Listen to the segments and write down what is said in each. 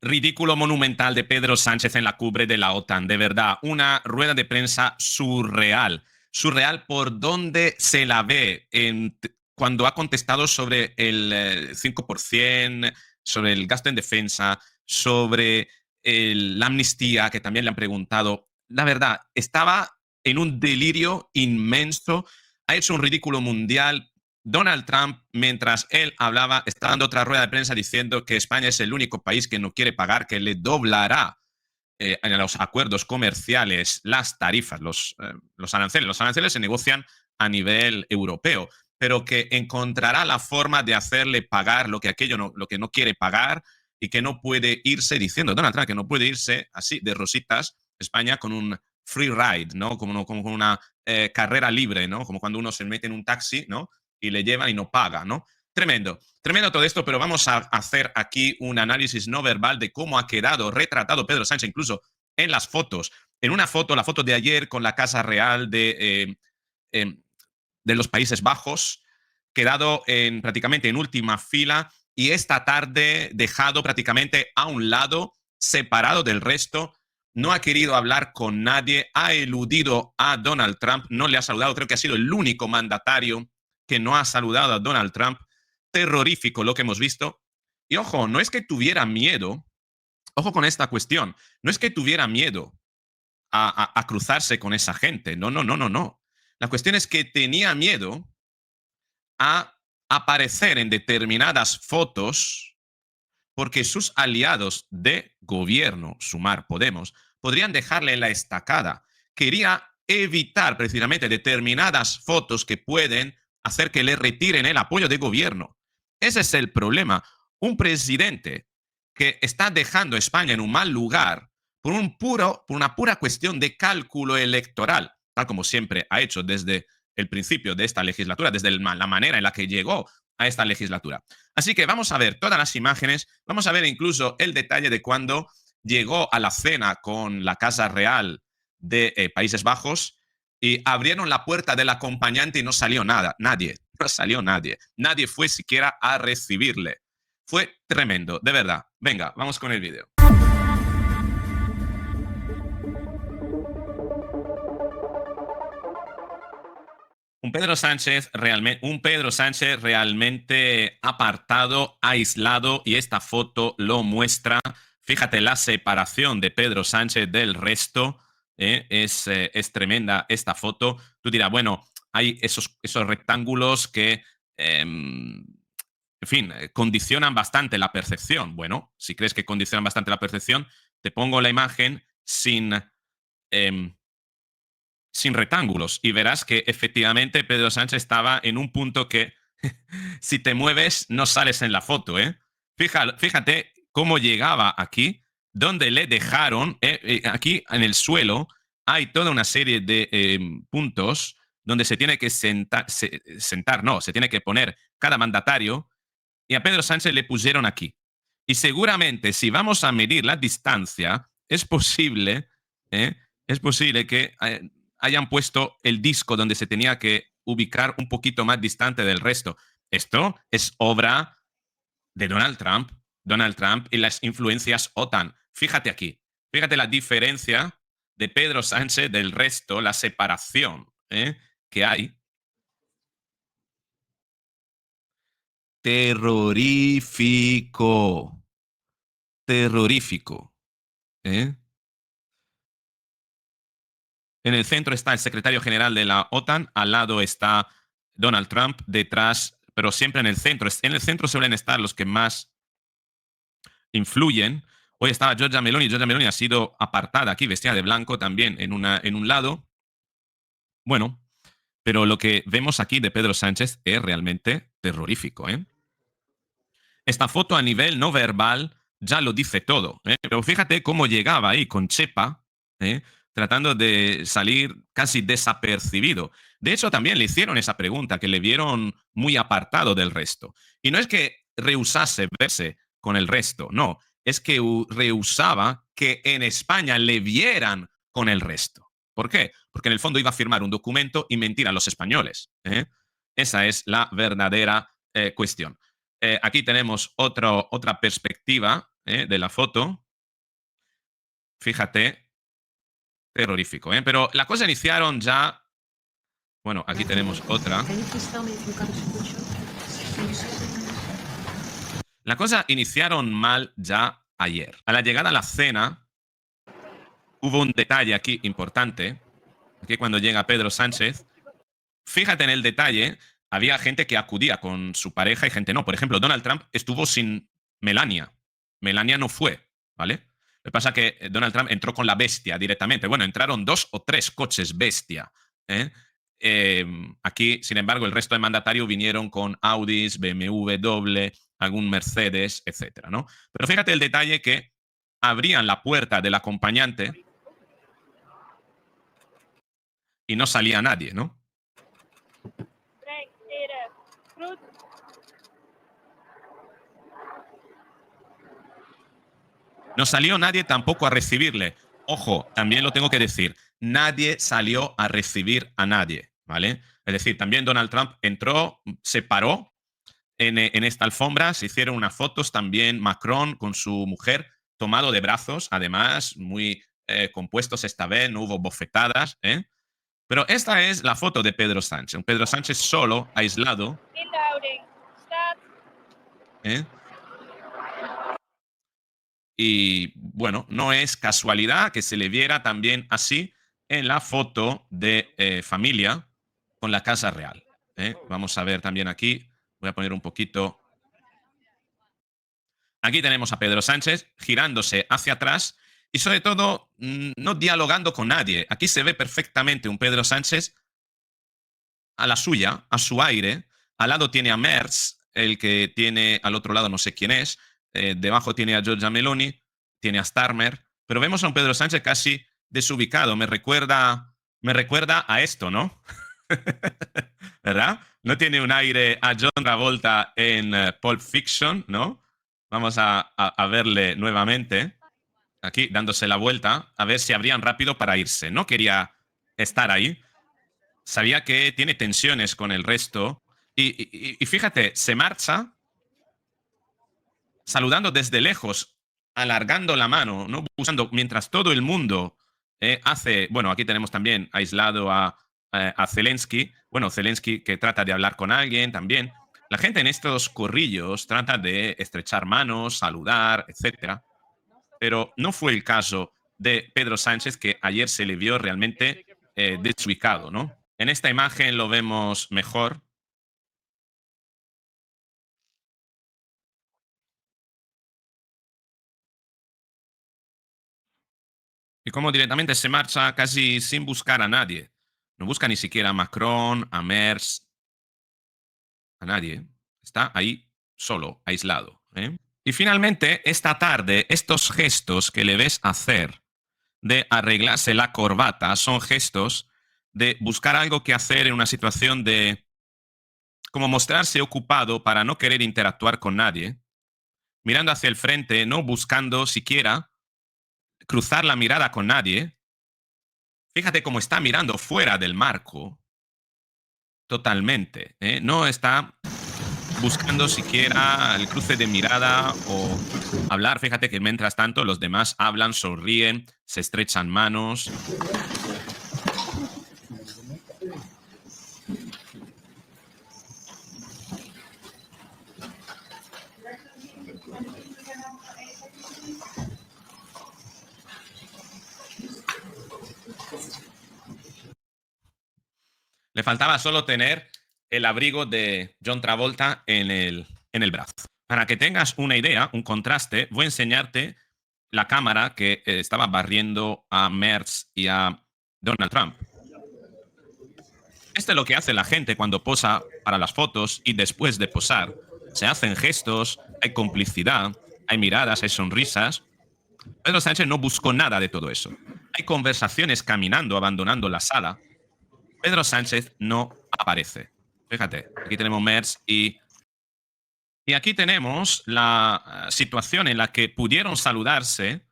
ridículo monumental de Pedro Sánchez en la cumbre de la OTAN, de verdad, una rueda de prensa surreal, surreal por donde se la ve cuando ha contestado sobre el 5%, sobre el gasto en defensa, sobre la amnistía, que también le han preguntado. La verdad, estaba en un delirio inmenso, ha hecho un ridículo mundial. Donald Trump, mientras él hablaba, está dando otra rueda de prensa diciendo que España es el único país que no quiere pagar, que le doblará en los acuerdos comerciales las tarifas, los aranceles. Los aranceles se negocian a nivel europeo, pero que encontrará la forma de hacerle pagar lo que no quiere pagar y que no puede irse, diciendo Donald Trump, que no puede irse así de rositas España con un free ride, ¿no? Como una carrera libre, ¿no? Como cuando uno se mete en un taxi, ¿no? Y le llevan y no paga, ¿no? Tremendo, tremendo todo esto, pero vamos a hacer aquí un análisis no verbal de cómo ha quedado retratado Pedro Sánchez, incluso en las fotos. En una foto, la foto de ayer con la Casa Real de los Países Bajos, quedado prácticamente en última fila y esta tarde dejado prácticamente a un lado, separado del resto. No ha querido hablar con nadie, ha eludido a Donald Trump, no le ha saludado, creo que ha sido el único mandatario que no ha saludado a Donald Trump. Terrorífico lo que hemos visto. Y ojo, no es que tuviera miedo, ojo con esta cuestión, no es que tuviera miedo a cruzarse con esa gente, no, no, no, no, no. La cuestión es que tenía miedo a aparecer en determinadas fotos porque sus aliados de gobierno, Sumar, Podemos, podrían dejarle en la estacada. Quería evitar precisamente determinadas fotos que pueden hacer que le retiren el apoyo de gobierno. Ese es el problema. Un presidente que está dejando a España en un mal lugar por una pura cuestión de cálculo electoral, tal como siempre ha hecho desde el principio de esta legislatura, desde la manera en la que llegó a esta legislatura. Así que vamos a ver todas las imágenes, vamos a ver incluso el detalle de cuando llegó a la cena con la Casa Real de Países Bajos y abrieron la puerta del acompañante y no salió nadie, no salió nadie, nadie fue siquiera a recibirle. Fue tremendo, de verdad. Venga, vamos con el vídeo. Un Pedro Sánchez realmente apartado, aislado, y esta foto lo muestra. Fíjate la separación de Pedro Sánchez del resto. Es tremenda esta foto. Tú dirás, bueno, hay esos rectángulos que, en fin, condicionan bastante la percepción. Bueno, si crees que condicionan bastante la percepción, te pongo la imagen eh, sin rectángulos y verás que efectivamente Pedro Sánchez estaba en un punto que si te mueves no sales en la foto, ¿eh? Fíjate cómo llegaba aquí, donde le dejaron, aquí en el suelo hay toda una serie de puntos donde se tiene que se tiene que poner cada mandatario y a Pedro Sánchez le pusieron aquí. Y seguramente si vamos a medir la distancia, ¿eh? Es posible que hayan puesto el disco donde se tenía que ubicar un poquito más distante del resto. Esto es obra de Donald Trump y las influencias OTAN. Fíjate aquí, fíjate la diferencia de Pedro Sánchez del resto, la separación que hay. Terrorífico, terrorífico. ¿Eh? En el centro está el secretario general de la OTAN, al lado está Donald Trump, detrás, pero siempre en el centro. En el centro suelen estar los que más influyen. Hoy estaba Giorgia Meloni. Giorgia Meloni ha sido apartada aquí, vestida de blanco también en un lado. Bueno, pero lo que vemos aquí de Pedro Sánchez es realmente terrorífico. Esta foto a nivel no verbal ya lo dice todo. Pero fíjate cómo llegaba ahí con chepa, tratando de salir casi desapercibido. De hecho, también le hicieron esa pregunta, que le vieron muy apartado del resto. Y no es que rehusase verse con el resto, no, es que rehusaba que en España le vieran con el resto. ¿Por qué? Porque en el fondo iba a firmar un documento y mentir a los españoles. Esa es la verdadera cuestión. Aquí tenemos otra perspectiva de la foto. Fíjate, terrorífico, ¿eh? Pero la cosa iniciaron ya. Bueno, aquí tenemos otra. La cosa iniciaron mal ya ayer. A la llegada a la cena, hubo un detalle aquí importante. Aquí cuando llega Pedro Sánchez, fíjate en el detalle, había gente que acudía con su pareja y gente no. Por ejemplo, Donald Trump estuvo sin Melania. Melania no fue, ¿vale? Lo que pasa es que Donald Trump entró con la bestia directamente. Bueno, entraron 2 o 3 coches bestia. ¿eh? Aquí, sin embargo, el resto de mandatarios vinieron con Audis, BMW, algún Mercedes, etcétera, ¿no? Pero fíjate el detalle que abrían la puerta del acompañante y no salía nadie, ¿no? No salió nadie tampoco a recibirle. Ojo, también lo tengo que decir, nadie salió a recibir a nadie, ¿vale? Es decir, también Donald Trump entró, se paró en esta alfombra, se hicieron unas fotos también Macron con su mujer tomado de brazos, además muy compuestos esta vez, no hubo bofetadas, ¿eh? Pero esta es la foto de Pedro Sánchez, un Pedro Sánchez solo, aislado, ¿eh? Y bueno, no es casualidad que se le viera también así en la foto de familia con la Casa Real. Vamos a ver también aquí, voy a poner un poquito. Aquí tenemos a Pedro Sánchez girándose hacia atrás y sobre todo no dialogando con nadie. Aquí se ve perfectamente un Pedro Sánchez a la suya, a su aire. Al lado tiene a Merz, el que tiene al otro lado no sé quién es. Debajo tiene a Giorgia Meloni, tiene a Starmer. Pero vemos a un Pedro Sánchez casi desubicado. Me recuerda a esto, ¿no? ¿Verdad? No tiene un aire a John Travolta en Pulp Fiction, ¿no? Vamos a verle nuevamente. Aquí dándose la vuelta, a ver si abrían rápido para irse. No quería estar ahí, sabía que tiene tensiones con el resto y fíjate, se marcha saludando desde lejos, alargando la mano, no buscando, mientras todo el mundo hace, bueno, aquí tenemos también aislado a Zelensky, bueno, Zelensky que trata de hablar con alguien también. La gente en estos corrillos trata de estrechar manos, saludar, etcétera, pero no fue el caso de Pedro Sánchez, que ayer se le vio realmente desubicado, ¿no? En esta imagen lo vemos mejor. Y cómo directamente se marcha casi sin buscar a nadie. No busca ni siquiera a Macron, a Merz, a nadie. Está ahí solo, aislado. Y finalmente, esta tarde, estos gestos que le ves hacer de arreglarse la corbata son gestos de buscar algo que hacer en una situación de como mostrarse ocupado para no querer interactuar con nadie, mirando hacia el frente, no buscando siquiera cruzar la mirada con nadie. Fíjate cómo está mirando fuera del marco totalmente. No está buscando siquiera el cruce de mirada o hablar. Fíjate que mientras tanto los demás hablan, sonríen, se estrechan manos. Le faltaba solo tener el abrigo de John Travolta en el brazo. Para que tengas una idea, un contraste, voy a enseñarte la cámara que estaba barriendo a Merz y a Donald Trump. Esto es lo que hace la gente cuando posa para las fotos y después de posar. Se hacen gestos, hay complicidad, hay miradas, hay sonrisas. Pedro Sánchez no buscó nada de todo eso. Hay conversaciones caminando, abandonando la sala. Pedro Sánchez no aparece. Fíjate, aquí tenemos Merz y aquí tenemos la situación en la que pudieron saludarse.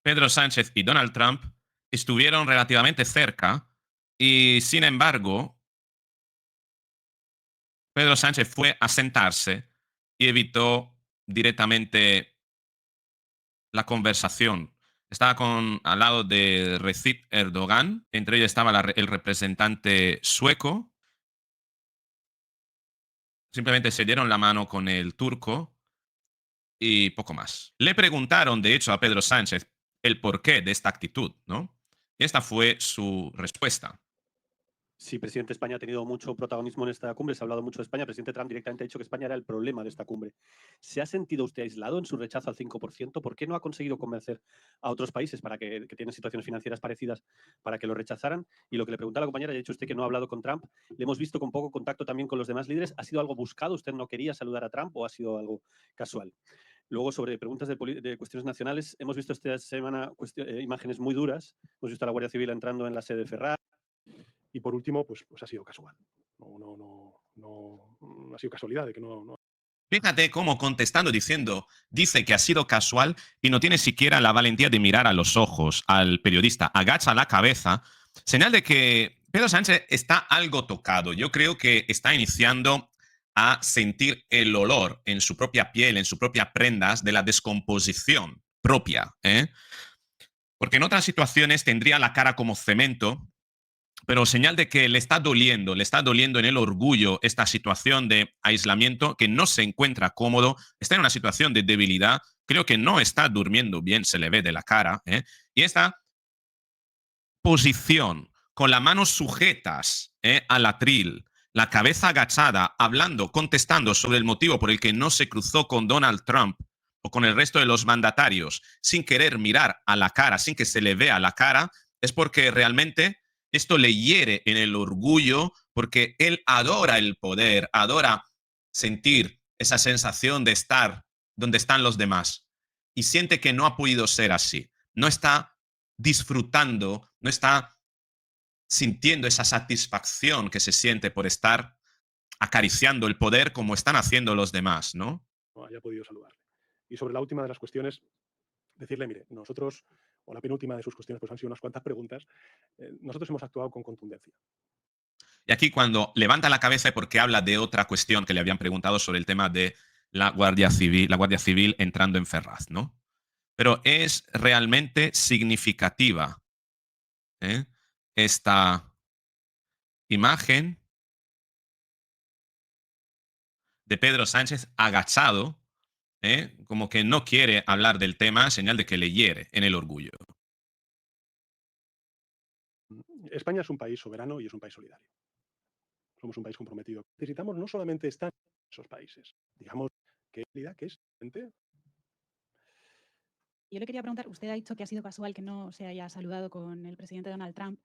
Pedro Sánchez y Donald Trump estuvieron relativamente cerca y, sin embargo, Pedro Sánchez fue a sentarse y evitó directamente la conversación. Estaba al lado de Recep Erdogan, entre ellos estaba el representante sueco. Simplemente se dieron la mano con el turco y poco más. Le preguntaron, de hecho, a Pedro Sánchez el porqué de esta actitud, ¿no? Y esta fue su respuesta. Sí, presidente, España ha tenido mucho protagonismo en esta cumbre, se ha hablado mucho de España. El presidente Trump directamente ha dicho que España era el problema de esta cumbre. ¿Se ha sentido usted aislado en su rechazo al 5%? ¿Por qué no ha conseguido convencer a otros países para que tienen situaciones financieras parecidas para que lo rechazaran? Y lo que le preguntaba a la compañera, ya ha dicho usted que no ha hablado con Trump, le hemos visto con poco contacto también con los demás líderes. ¿Ha sido algo buscado? ¿Usted no quería saludar a Trump o ha sido algo casual? Luego, sobre preguntas de cuestiones nacionales, hemos visto esta semana imágenes muy duras. Hemos visto a la Guardia Civil entrando en la sede de Ferraz. Y por último, pues ha sido casual. No ha sido casualidad de que no. Fíjate cómo contestando diciendo, dice que ha sido casual y no tiene siquiera la valentía de mirar a los ojos al periodista, agacha la cabeza, señal de que Pedro Sánchez está algo tocado. Yo creo que está iniciando a sentir el olor en su propia piel, en sus propias prendas de la descomposición propia, ¿eh? Porque en otras situaciones tendría la cara como cemento, pero señal de que le está doliendo en el orgullo esta situación de aislamiento, que no se encuentra cómodo, está en una situación de debilidad, creo que no está durmiendo bien, se le ve de la cara, ¿eh? Y esta posición, con las manos sujetas al atril, la cabeza agachada, hablando, contestando sobre el motivo por el que no se cruzó con Donald Trump o con el resto de los mandatarios, sin querer mirar a la cara, sin que se le vea la cara, es porque realmente esto le hiere en el orgullo, porque él adora el poder, adora sentir esa sensación de estar donde están los demás y siente que no ha podido ser así. No está disfrutando, no está sintiendo esa satisfacción que se siente por estar acariciando el poder como están haciendo los demás, ¿no? No haya podido saludarle. Y sobre la última de las cuestiones, decirle, mire, nosotros, o la penúltima de sus cuestiones, pues han sido unas cuantas preguntas, nosotros hemos actuado con contundencia. Y aquí cuando levanta la cabeza es porque habla de otra cuestión que le habían preguntado sobre el tema de la Guardia Civil entrando en Ferraz, ¿no? Pero es realmente significativa, ¿eh? Esta imagen de Pedro Sánchez agachado, como que no quiere hablar del tema, señal de que le hiere en el orgullo. España es un país soberano y es un país solidario. Somos un país comprometido. Necesitamos no solamente estar en esos países, digamos que es gente. Yo le quería preguntar, usted ha dicho que ha sido casual que no se haya saludado con el presidente Donald Trump,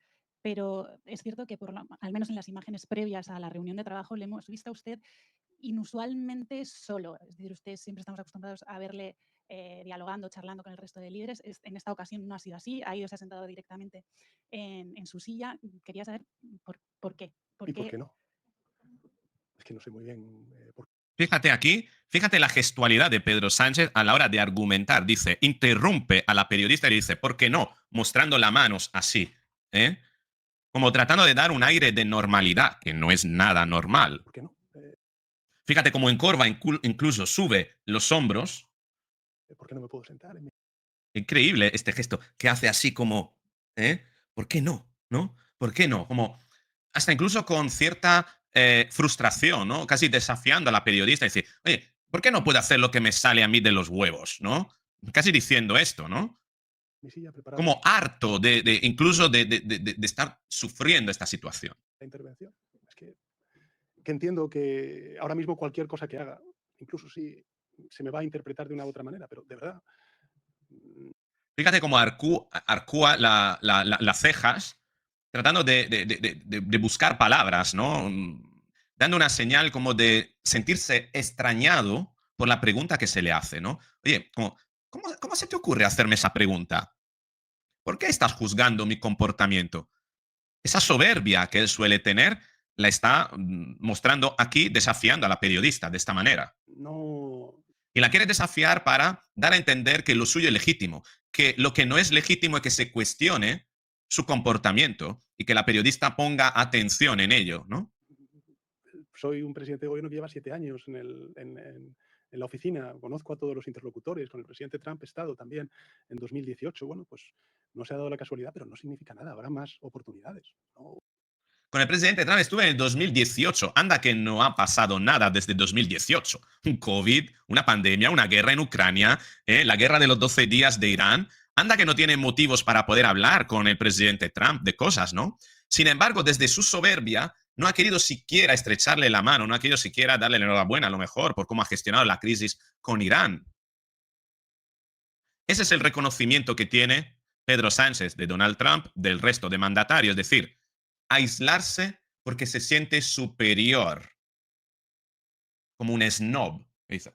pero es cierto que al menos en las imágenes previas a la reunión de trabajo le hemos visto a usted inusualmente solo. Es decir, usted siempre estamos acostumbrados a verle dialogando, charlando con el resto de líderes. En esta ocasión no ha sido así, se ha sentado directamente en su silla. Quería saber por qué. ¿Y por qué no? Es que no sé muy bien por qué. Fíjate aquí, fíjate la gestualidad de Pedro Sánchez a la hora de argumentar. Dice, interrumpe a la periodista y le dice, ¿por qué no? Mostrando las manos así, ¿eh? Como tratando de dar un aire de normalidad, que no es nada normal. ¿Por qué no? Fíjate cómo encorva, incluso sube los hombros. ¿Por qué no me puedo sentar? Increíble este gesto que hace así como, ¿eh? ¿Por qué no? ¿No? ¿Por qué no? Como hasta incluso con cierta frustración, ¿no? Casi desafiando a la periodista y decir, oye, ¿por qué no puedo hacer lo que me sale a mí de los huevos, ¿no? Casi diciendo esto, ¿no? Mi silla preparada. Como harto incluso de estar sufriendo esta situación. La intervención. Es que entiendo que ahora mismo cualquier cosa que haga, incluso si se me va a interpretar de una u otra manera, pero de verdad. Fíjate cómo arcúa las cejas, tratando de buscar palabras, ¿no? Dando una señal como de sentirse extrañado por la pregunta que se le hace, ¿no? Oye, ¿cómo se te ocurre hacerme esa pregunta? ¿Por qué estás juzgando mi comportamiento? Esa soberbia que él suele tener la está mostrando aquí, desafiando a la periodista de esta manera. No. Y la quiere desafiar para dar a entender que lo suyo es legítimo, que lo que no es legítimo es que se cuestione su comportamiento y que la periodista ponga atención en ello, ¿no? Soy un presidente de gobierno que lleva 7 años en la oficina, conozco a todos los interlocutores, con el presidente Trump he estado también en 2018. Bueno, pues no se ha dado la casualidad, pero no significa nada, habrá más oportunidades, ¿no? Con el presidente Trump estuve en el 2018. Anda que no ha pasado nada desde 2018. Un COVID, una pandemia, una guerra en Ucrania, la guerra de los 12 días de Irán. Anda que no tiene motivos para poder hablar con el presidente Trump de cosas, ¿no? Sin embargo, desde su soberbia, no ha querido siquiera estrecharle la mano, no ha querido siquiera darle la enhorabuena, a lo mejor, por cómo ha gestionado la crisis con Irán. Ese es el reconocimiento que tiene Pedro Sánchez de Donald Trump del resto de mandatarios, es decir, aislarse porque se siente superior, como un snob. Y dice,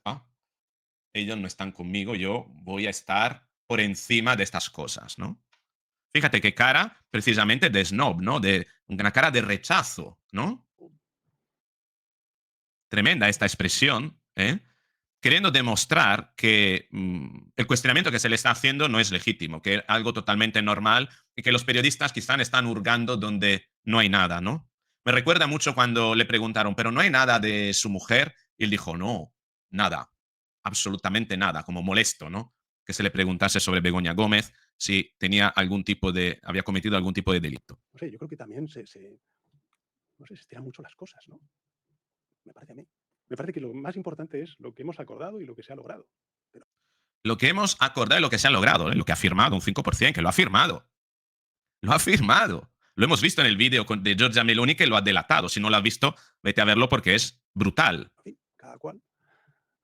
ellos no están conmigo, yo voy a estar por encima de estas cosas, ¿no? Fíjate qué cara, precisamente, de snob, ¿no? De una cara de rechazo, ¿no? Tremenda esta expresión, ¿eh? Queriendo demostrar que el cuestionamiento que se le está haciendo no es legítimo, que es algo totalmente normal y que los periodistas quizás están hurgando donde no hay nada, ¿no? Me recuerda mucho cuando le preguntaron, ¿pero no hay nada de su mujer? Y él dijo, no, nada, absolutamente nada, como molesto, ¿no? Que se le preguntase sobre Begoña Gómez si tenía había cometido algún tipo de delito. No sé, yo creo que también no sé, se estiran mucho las cosas, ¿no? Me parece a mí. Me parece que lo más importante es lo que hemos acordado y lo que se ha logrado. Lo que hemos acordado y lo que se ha logrado, lo que ha firmado, un 5%, que lo ha firmado. Lo ha firmado. Lo hemos visto en el vídeo de Giorgia Meloni, que lo ha delatado. Si no lo has visto, vete a verlo porque es brutal. En fin, cada cual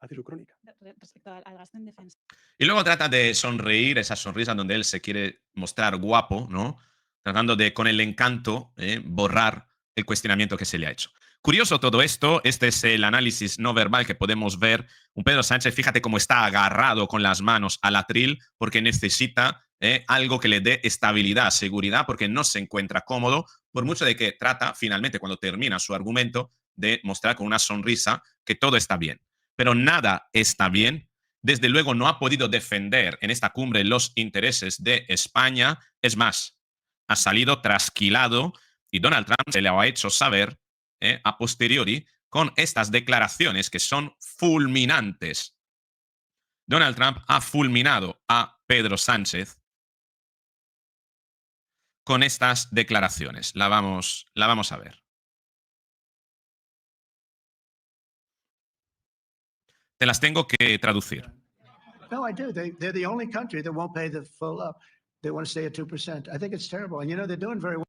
hace su crónica. Respecto al gasto en defensa. Y luego trata de sonreír, esa sonrisa donde él se quiere mostrar guapo, ¿no? Tratando de, con el encanto, borrar el cuestionamiento que se le ha hecho. Curioso todo esto, este es el análisis no verbal que podemos ver. Un Pedro Sánchez, fíjate cómo está agarrado con las manos al atril porque necesita algo que le dé estabilidad, seguridad, porque no se encuentra cómodo, por mucho de que trata, finalmente, cuando termina su argumento, de mostrar con una sonrisa que todo está bien. Pero nada está bien. Desde luego no ha podido defender en esta cumbre los intereses de España. Es más, ha salido trasquilado y Donald Trump se le ha hecho saber a posteriori con estas declaraciones que son fulminantes. Donald Trump ha fulminado a Pedro Sánchez con estas declaraciones. La vamos a ver. Te las tengo que traducir. No, I do. They're the only country that won't pay the full up. They want to stay at 2%. I think it's terrible. And you know, they're doing very well.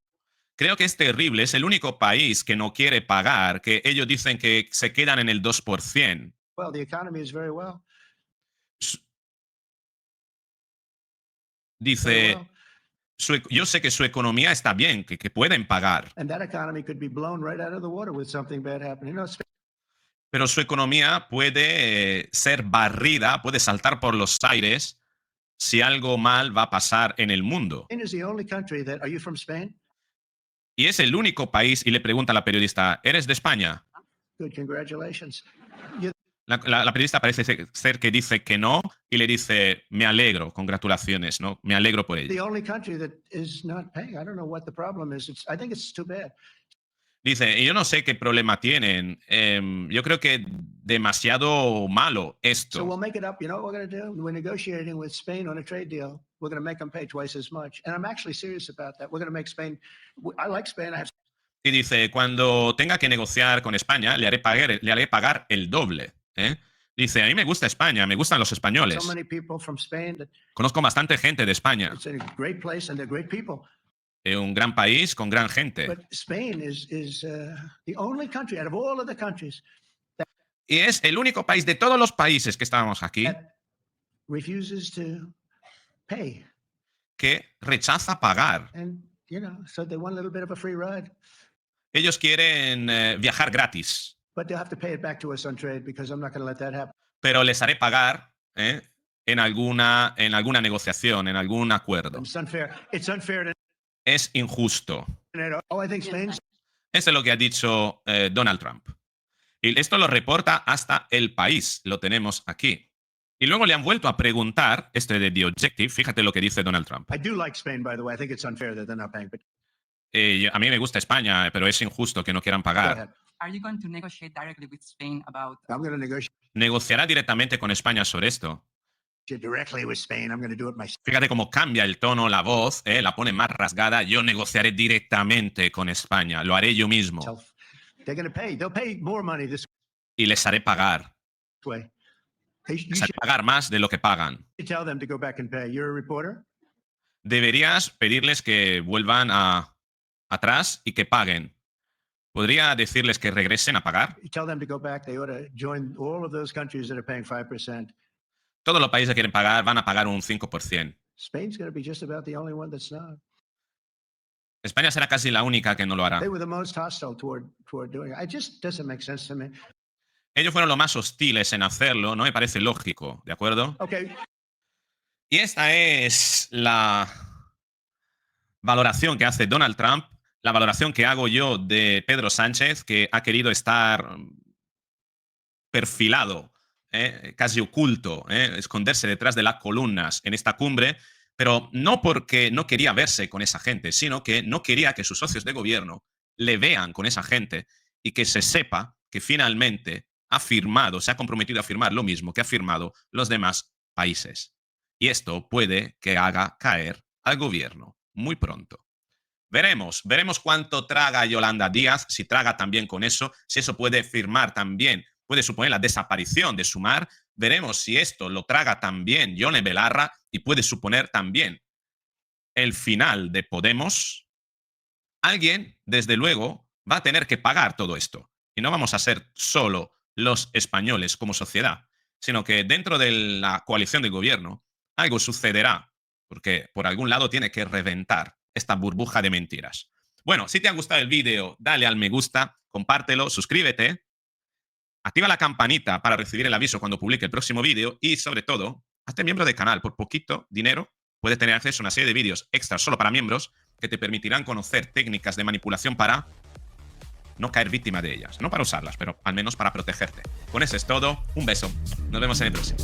Creo que es terrible. Es el único país que no quiere pagar, que ellos dicen que se quedan en el 2%. Well, the economy is very well. Dice, yo sé que su economía está bien, que pueden pagar. And that economy could be blown right out of the water with something bad happening. You know, Pero su economía puede ser barrida, puede saltar por los aires si algo mal va a pasar en el mundo. Spain is the only country that. Are you from Spain? Y es el único país, y le pregunta a la periodista, ¿eres de España? Good, congratulations. La periodista parece ser que dice que no y le dice, me alegro, congratulaciones, ¿no? Me alegro por ello. The only country that is not paying. I don't know what the problem is. I think it's too bad. Dice, y yo no sé qué problema tienen. Yo creo que demasiado malo So esto. we'll make it up. You know what we're going to do? We're negotiating with Spain on a trade deal. We're going to make them pay twice as much. And I'm actually serious about that. We're going to make Spain. I like Spain. I have Y dice, cuando tenga que negociar con España, le haré pagar el doble. Dice, a mí me gusta España, me gustan los españoles. so many people from Spain that Conozco bastante gente de España. it's a great place and they're great people. Un gran país con gran gente. But Spain is the only country out of all of the countries Y es el único país de todos los países que estábamos aquí that refuses to pay. que rechaza pagar. And, you know, so they want a little bit of a free ride, Ellos quieren viajar gratis, but they'll have to pay it back to us on trade because I'm not going to let that happen. pero les haré pagar en alguna negociación, en algún acuerdo. It's unfair. It's unfair to. Es injusto. Oh, I think Spain's. Eso es lo que ha dicho Donald Trump. Y esto lo reporta hasta El País, lo tenemos aquí. Y luego le han vuelto a preguntar, de The Objective, fíjate lo que dice Donald Trump. I do like Spain, by the way. I think it's unfair that they're not paying. But A mí me gusta España, pero es injusto que no quieran go pagar. ahead. Are you going to negotiate directly with Spain about I'm going to negotiate. negociará directamente con España sobre esto. Directly with Spain. I'm going to do it myself. Fíjate cómo cambia el tono, la voz, la pone más rasgada. Yo negociaré directamente con España, lo haré yo mismo They're going to pay. They'll pay more money this y les haré pagar. way. Hey, you Les haré pagar más de lo que pagan. should tell them to go back and pay. You're a reporter? Deberías pedirles que vuelvan atrás y que paguen. ¿Podría decirles que regresen a pagar? You tell them to go back. They ought to join all of those countries that are paying 5%. Todos los países que quieren pagar van a pagar un 5%. Spain's going to be just about the only one that's not. España será casi la única que no lo hará. They were the most hostile toward doing it. It just doesn't make sense to me. Ellos fueron los más hostiles en hacerlo, no me parece lógico, ¿de acuerdo? Okay, Y esta es la valoración que hace Donald Trump, la valoración que hago yo de Pedro Sánchez, que ha querido estar perfilado, casi oculto, esconderse detrás de las columnas en esta cumbre, pero no porque no quería verse con esa gente, sino que no quería que sus socios de gobierno le vean con esa gente y que se sepa que finalmente ha firmado, se ha comprometido a firmar lo mismo que ha firmado los demás países. Y esto puede que haga caer al gobierno muy pronto. Veremos cuánto traga Yolanda Díaz, si traga también con eso, si eso puede firmar también, puede suponer la desaparición de Sumar. Veremos si esto lo traga también Yone Belarra y puede suponer también el final de Podemos. Alguien, desde luego, va a tener que pagar todo esto. Y no vamos a ser solo los españoles como sociedad, sino que dentro de la coalición de gobierno algo sucederá, porque por algún lado tiene que reventar esta burbuja de mentiras. Bueno, si te ha gustado el vídeo, dale al me gusta, compártelo, suscríbete, activa la campanita para recibir el aviso cuando publique el próximo vídeo y, sobre todo, hazte miembro del canal. Por poquito dinero puedes tener acceso a una serie de vídeos extras solo para miembros que te permitirán conocer técnicas de manipulación para no caer víctima de ellas. No para usarlas, pero al menos para protegerte. Con eso es todo. Un beso. Nos vemos en el próximo.